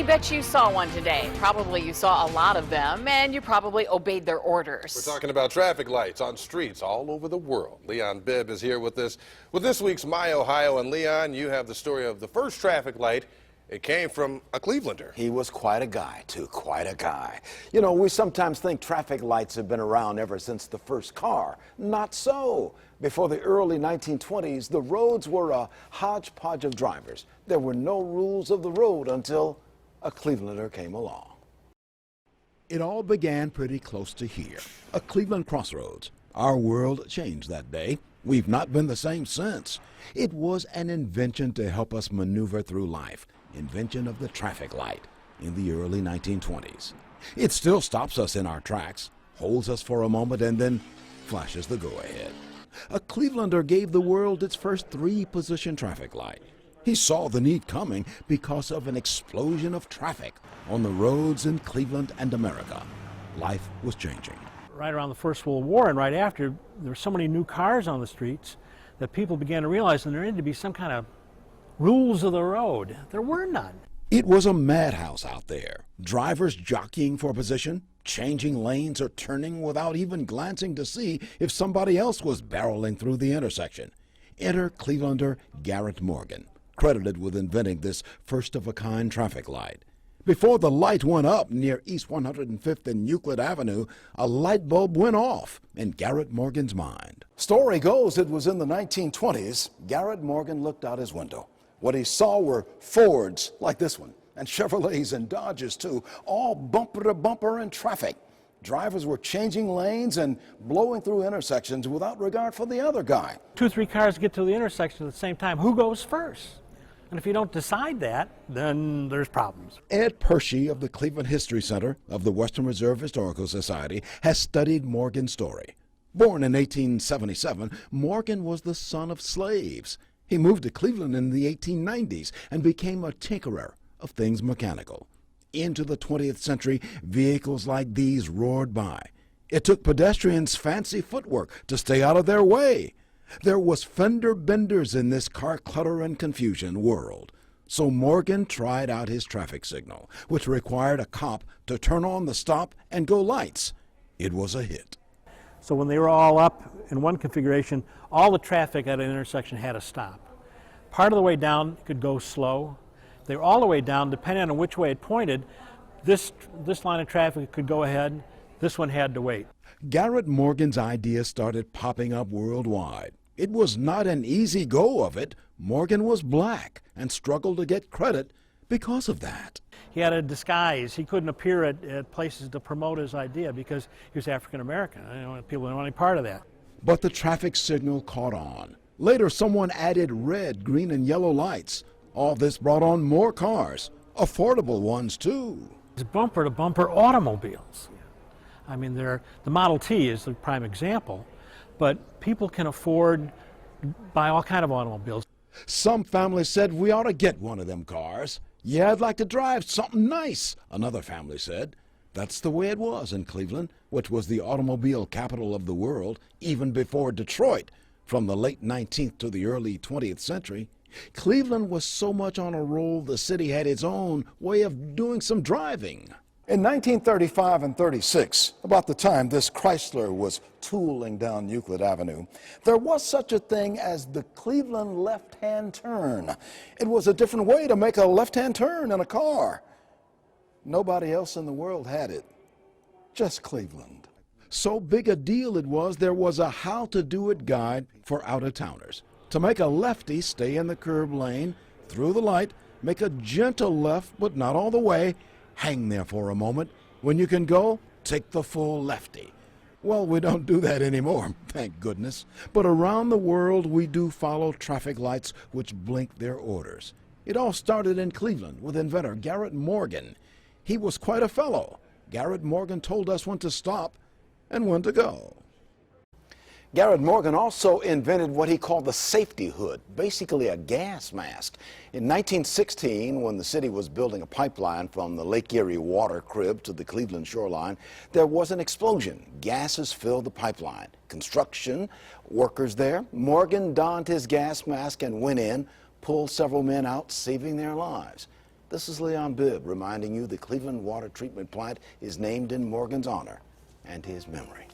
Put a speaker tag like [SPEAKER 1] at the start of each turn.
[SPEAKER 1] bet you saw one today. Probably you saw a lot of them, and you probably obeyed their orders.
[SPEAKER 2] We're talking about traffic lights on streets all over the world. Leon Bibb is here with us with this week's My Ohio. And Leon, you have the story of the first traffic light. It came from a Clevelander.
[SPEAKER 3] He was quite a guy, too, quite a guy. You know, we sometimes think traffic lights have been around ever since the first car. Not so. Before the early 1920s, the roads were a hodgepodge of drivers. There were no rules of the road until a Clevelander came along.
[SPEAKER 4] It all began pretty close to here, a Cleveland crossroads. Our world changed that day. We've not been the same since. It was an invention to help us maneuver through life. Invention of the traffic light in the early 1920s. It still stops us in our tracks, holds us for a moment, and then flashes the go-ahead. A Clevelander gave the world its first three-position traffic light. He saw the need coming because of an explosion of traffic on the roads in Cleveland and America. Life was changing.
[SPEAKER 5] Right around the First World War and right after, there were so many new cars on the streets that people began to realize that there needed to be some kind of rules of the road. There were none.
[SPEAKER 4] It was a madhouse out there. Drivers jockeying for position, changing lanes or turning without even glancing to see if somebody else was barreling through the intersection. Enter Clevelander Garrett Morgan, credited with inventing this first-of-a-kind traffic light. Before the light went up near East 105th and Euclid Avenue, a light bulb went off in Garrett Morgan's mind.
[SPEAKER 3] Story goes it was in the 1920s. Garrett Morgan looked out his window. What he saw were Fords like this one, and Chevrolets and Dodges too, all bumper to bumper in traffic. Drivers were changing lanes and blowing through intersections without regard for the other guy.
[SPEAKER 5] 2 or 3 cars get to the intersection at the same time. Who goes first? And if you don't decide that, then there's problems.
[SPEAKER 4] Ed Pershey of the Cleveland History Center of the Western Reserve Historical Society has studied Morgan's story. Born in 1877, Morgan was the son of slaves. He moved to Cleveland in the 1890s and became a tinkerer of things mechanical. Into the 20th century, vehicles like these roared by. It took pedestrians' fancy footwork to stay out of their way. There was fender benders in this car clutter and confusion world. So Morgan tried out his traffic signal, which required a cop to turn on the stop and go lights. It was a hit.
[SPEAKER 5] So when they were all up in one configuration, all the traffic at an intersection had to stop. Part of the way down could go slow. They were all the way down, depending on which way it pointed. This line of traffic could go ahead. This one had to wait.
[SPEAKER 4] Garrett Morgan's idea started popping up worldwide. It was not an easy go of it. Morgan was black and struggled to get credit because of that.
[SPEAKER 5] He had a disguise. He couldn't appear at places to promote his idea because he was African American. People didn't want any part of that.
[SPEAKER 4] But the traffic signal caught on. Later, someone added red, green, and yellow lights. All this brought on more cars, affordable ones too.
[SPEAKER 5] It's bumper-to-bumper automobiles. I mean, the Model T is the prime example, but people can afford to buy all kind of automobiles.
[SPEAKER 4] Some families said, we ought to get one of them cars. Yeah, I'd like to drive something nice, another family said. That's the way it was in Cleveland, which was the automobile capital of the world, even before Detroit, from the late 19th to the early 20th century. Cleveland was so much on a roll, the city had its own way of doing some driving.
[SPEAKER 3] In 1935 and 36, about the time this Chrysler was tooling down Euclid Avenue, there was such a thing as the Cleveland left-hand turn. It was a different way to make a left-hand turn in a car. Nobody else in the world had it, just Cleveland.
[SPEAKER 4] So big a deal it was, there was a how-to-do-it guide for out-of-towners. To make a lefty stay in the curb lane, through the light, make a gentle left, but not all the way, hang there for a moment. When you can go, take the full lefty. Well, we don't do that anymore, thank goodness. But around the world, we do follow traffic lights which blink their orders. It all started in Cleveland with inventor Garrett Morgan. He was quite a fellow. Garrett Morgan told us when to stop and when to go.
[SPEAKER 3] Garrett Morgan also invented what he called the safety hood, basically a gas mask. In 1916, when the city was building a pipeline from the Lake Erie water crib to the Cleveland shoreline, there was an explosion. Gases filled the pipeline. Construction workers there. Morgan donned his gas mask and went in, pulled several men out, saving their lives.
[SPEAKER 4] This is Leon Bibb reminding you the Cleveland Water Treatment Plant is named in Morgan's honor and his memory.